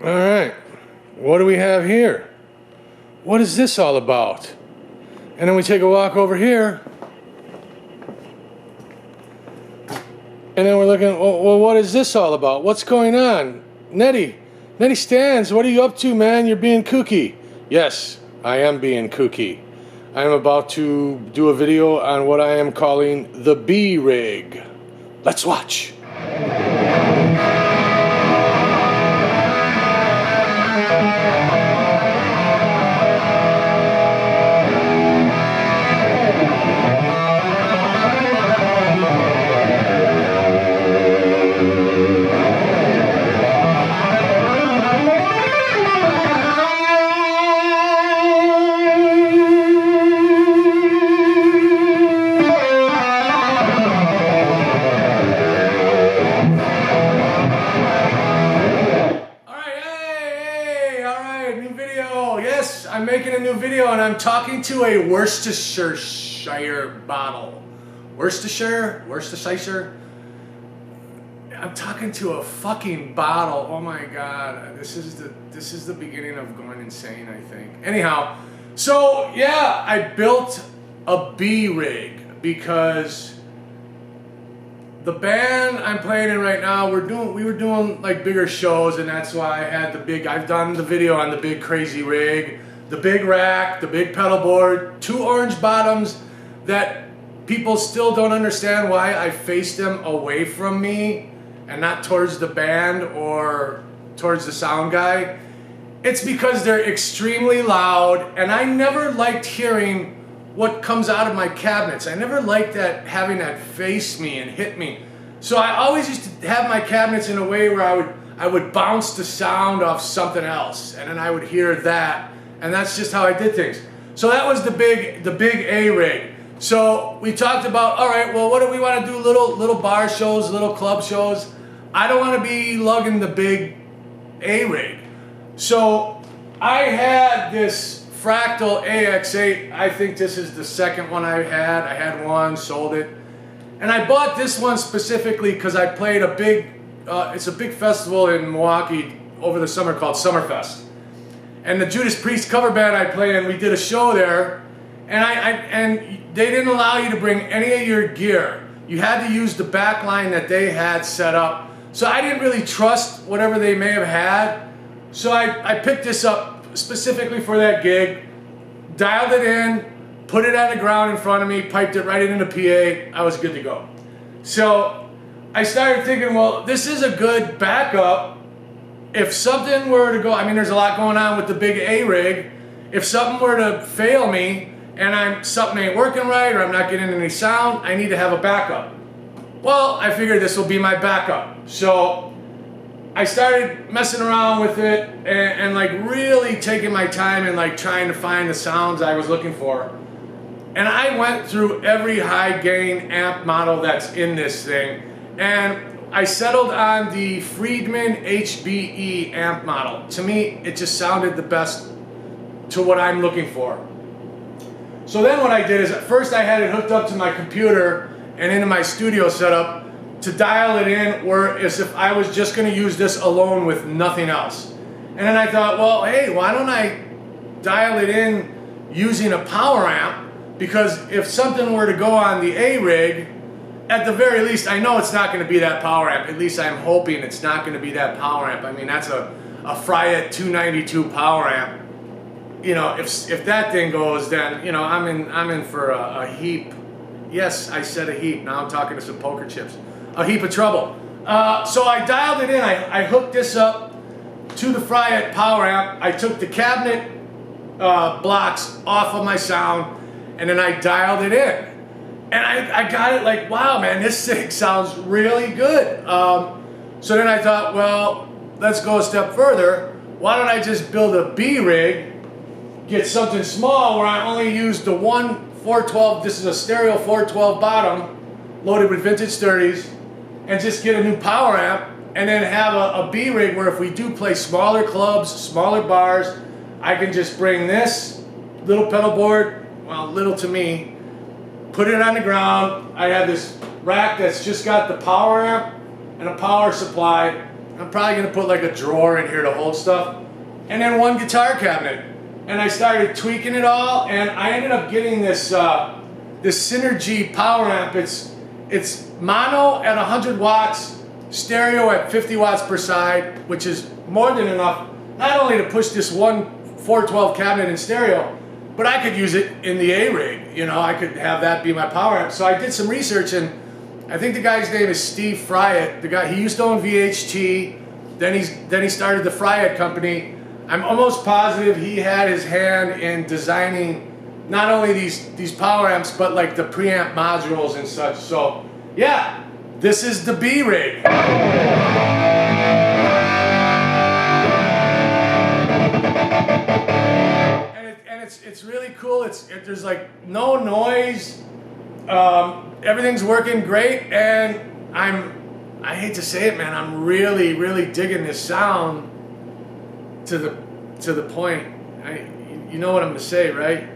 All right, what do we have here? What is this all about? And then we take a walk over here, and then we're looking, well, what is this all about? What's going on? Neddi Stanz, what are you up to, man? You're being kooky. Yes, I am being kooky. I am about to do a video on what I am calling the B rig. Let's watch. Yes, I'm making a new video and I'm talking to a Worcestershire bottle. Worcestershire? I'm talking to a fucking bottle. Oh my god. This is the beginning of going insane, I think. Anyhow, so yeah, I built a B rig because the band I'm playing in right now, we were doing like bigger shows, and that's why I had I've done the video on the big crazy rig, the big rack, the big pedal board, 2 orange bottoms that people still don't understand why I face them away from me and not towards the band or towards the sound guy. It's because they're extremely loud, and I never liked hearing what comes out of my cabinets. I never liked having that face me and hit me. So I always used to have my cabinets in a way where I would bounce the sound off something else, and then I would hear that, and that's just how I did things. So that was the big A rig. So we talked about, all right, well, what do we want to do? Little bar shows, little club shows. I don't want to be lugging the big A rig. So I had this Fractal AX8. I think this is the second one I had. I had one, sold it. And I bought this one specifically because I played it's a big festival in Milwaukee over the summer called Summerfest. And the Judas Priest cover band I play in, we did a show there, and they didn't allow you to bring any of your gear. You had to use the back line that they had set up. So I didn't really trust whatever they may have had. So I picked this up specifically for that gig, dialed it in, put it on the ground in front of me, piped it right into the PA, I was good to go. So I started thinking, well, this is a good backup. If something were to go, I mean, there's a lot going on with the big A rig. If something were to fail me and something ain't working right or I'm not getting any sound, I need to have a backup. Well, I figured this will be my backup. So I started messing around with it and like really taking my time and like trying to find the sounds I was looking for. And I went through every high gain amp model that's in this thing, and I settled on the Friedman HBE amp model. To me, it just sounded the best to what I'm looking for. So then what I did is at first I had it hooked up to my computer and into my studio setup to dial it in as if I was just going to use this alone with nothing else. And then I thought, well, hey, why don't I dial it in using a power amp? Because if something were to go on the A rig, at the very least, I know it's not going to be that power amp. At least I'm hoping it's not going to be that power amp. I mean, that's a Fryette 292 power amp. You know, if that thing goes, then, you know, I'm in for a heap. Yes, I said a heap. Now I'm talking to some poker chips. A heap of trouble. So I dialed it in. I hooked this up to the Fryette power amp. I took the cabinet blocks off of my sound, and then I dialed it in. And I got it like, wow, man, this thing sounds really good. So then I thought, well, let's go a step further. Why don't I just build a B rig, get something small where I only use the one 412, this is a stereo 412 bottom, loaded with vintage 30s, and just get a new power amp, and then have a B rig where if we do play smaller clubs, smaller bars, I can just bring this little pedal board, well, little to me, put it on the ground. I have this rack that's just got the power amp and a power supply, and I'm probably gonna put like a drawer in here to hold stuff, and then one guitar cabinet. And I started tweaking it all, and I ended up getting this this Synergy power amp. It's mono at 100 watts, stereo at 50 watts per side, which is more than enough not only to push this one 412 cabinet in stereo, but I could use it in the A-Rig. You know, I could have that be my power amp. So I did some research, and I think the guy's name is Steve Fryatt. The guy, he used to own VHT, then he started the Fryatt company. I'm almost positive he had his hand in designing not only these power amps, but like the preamp modules and such. So yeah, this is the B-Rig. And it's really cool. There's like no noise. Everything's working great, and I hate to say it, man, I'm really, really digging this sound to the point. You know what I'm gonna say, right?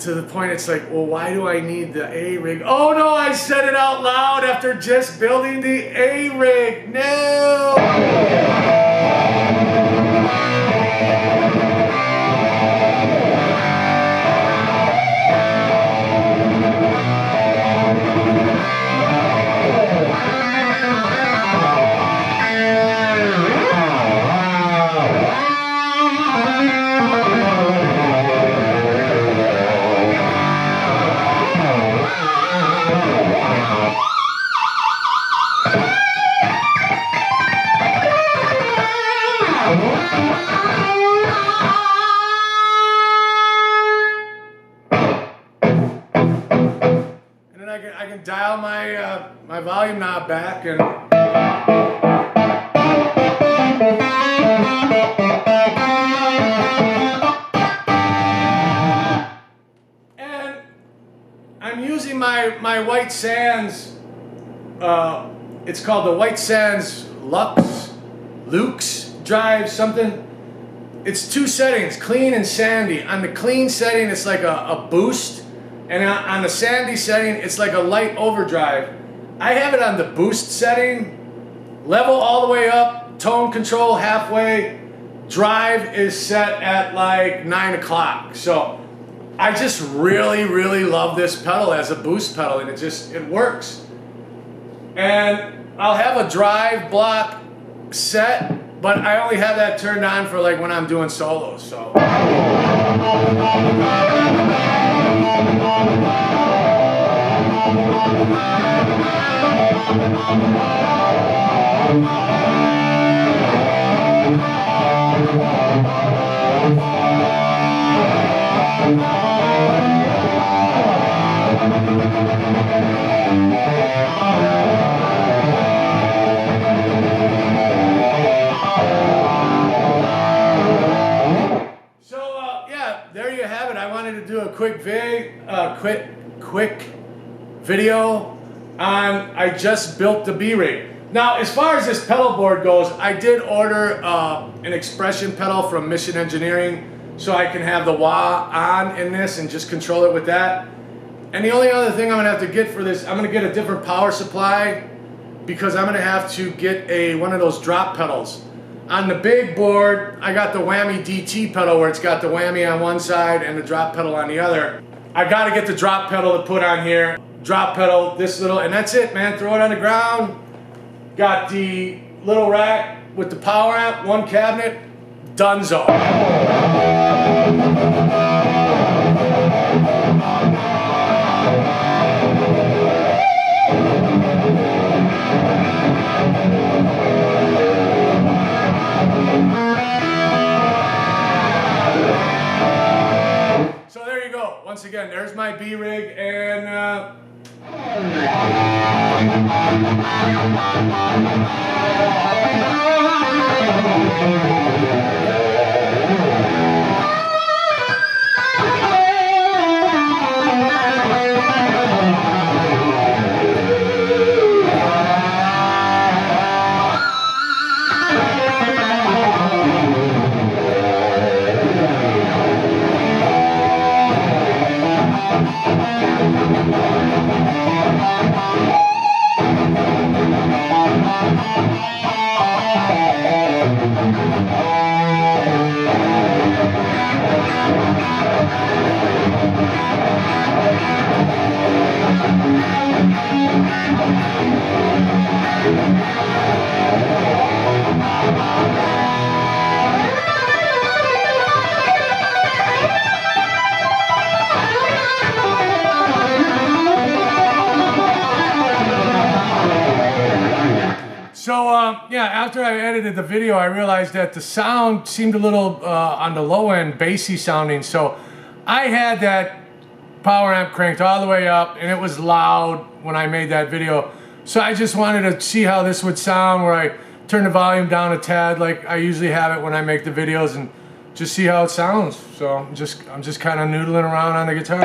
To the point it's like, well, why do I need the A-Rig? Oh no, I said it out loud after just building the A-Rig. No! I can dial my volume knob back and I'm using my White Sands. It's called the White Sands Lux drive something. It's two settings, clean and sandy. On the clean setting, it's like a boost. And on the sandy setting, it's like a light overdrive. I have it on the boost setting, level all the way up, tone control halfway, drive is set at like 9 o'clock. So I just really, really love this pedal as a boost pedal, and it works. And I'll have a drive block set, but I only have that turned on for like when I'm doing solos, so. There you have it. I wanted to do a quick video on I just built the B-Rig. Now, as far as this pedal board goes, I did order an expression pedal from Mission Engineering so I can have the wah on in this and just control it with that. And the only other thing I'm gonna have to get for this, I'm gonna get a different power supply because I'm gonna have to get one of those drop pedals. On the big board, I got the Whammy DT pedal where it's got the whammy on one side and the drop pedal on the other. I gotta get the drop pedal to put on here. Drop pedal, this little, and that's it, man. Throw it on the ground. Got the little rack with the power amp, one cabinet, donezo. So there you go. Once again, there's my B-Rig, and Thank you. So yeah, after I edited the video, I realized that the sound seemed a little on the low end, bassy sounding. So I had that power amp cranked all the way up, and it was loud when I made that video. So I just wanted to see how this would sound, where I turn the volume down a tad like I usually have it when I make the videos, and just see how it sounds. So I'm just kind of noodling around on the guitar.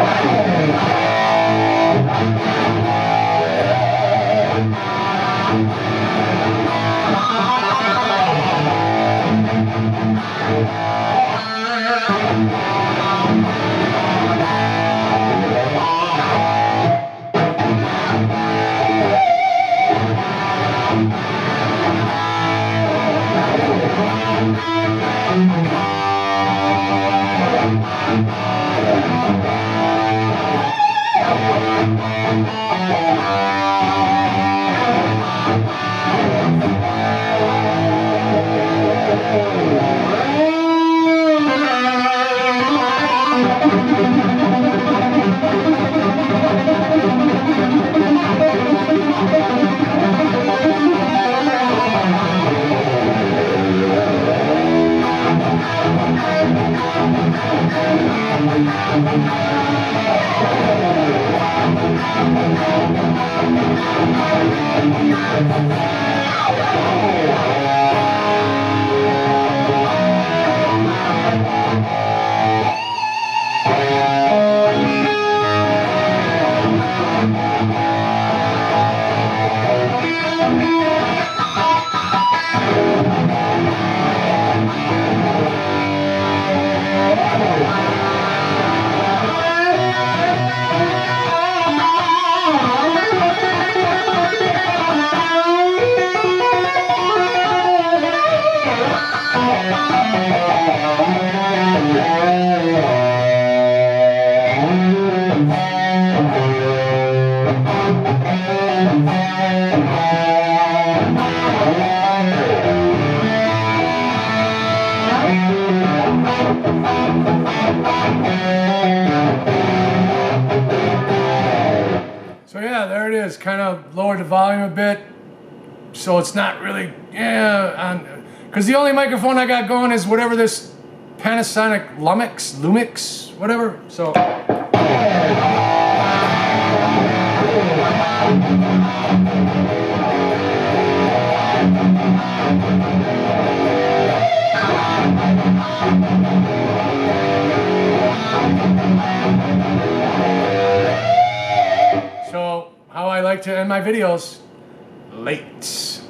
So yeah, there it is. Kind of lowered the volume a bit, so it's not really, because the only microphone I got going is whatever this Panasonic Lumix, whatever. So. So, how I like to end my videos, late.